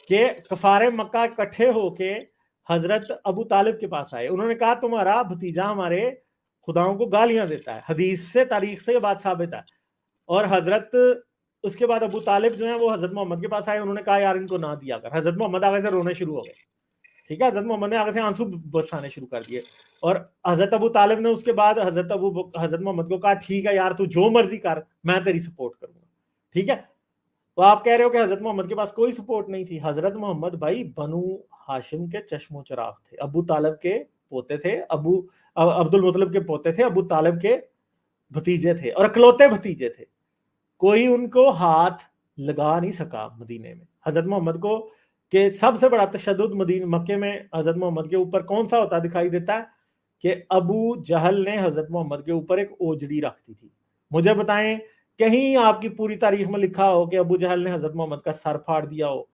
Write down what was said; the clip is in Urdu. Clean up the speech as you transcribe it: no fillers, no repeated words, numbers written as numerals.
کہ کفار مکہ اکٹھے ہو کے حضرت ابو طالب کے پاس آئے. انہوں نے کہا تمہارا بھتیجا ہمارے خداؤں کو گالیاں دیتا ہے. حدیث سے تاریخ سے یہ بات ثابت ہے. اور حضرت اس کے بعد ابو طالب جو ہیں وہ حضرت محمد کے پاس آئے. انہوں نے کہا یار ان کو نہ دیا کر. حضرت محمد آگے سے رونے شروع ہو گئے. ٹھیک ہے, حضرت محمد نے آگے سے آنسو برسانے شروع کر دیے. اور حضرت ابو طالب نے اس کے بعد حضرت محمد کو کہا ٹھیک ہے یار تو جو مرضی کر, میں تیری سپورٹ کروں گا. ٹھیک ہے, تو آپ کہہ رہے ہو کہ حضرت محمد کے پاس کوئی سپورٹ نہیں تھی. حضرت محمد بھائی بنو ہاشم کے چشم و چراغ تھے, ابو طالب کے پوتے تھے, عبد المطلب کے پوتے تھے, ابو طالب کے بھتیجے تھے اور اکلوتے بھتیجے تھے. کوئی ان کو ہاتھ لگا نہیں سکا مدینے میں. حضرت محمد کو کہ سب سے بڑا تشدد مکے میں حضرت محمد کے اوپر کون سا ہوتا دکھائی دیتا ہے کہ ابو جہل نے حضرت محمد کے اوپر ایک اوجڑی رکھ دی تھی. مجھے بتائیں کہیں آپ کی پوری تاریخ میں لکھا ہو کہ ابو جہل نے حضرت محمد کا سر پھاڑ دیا ہو,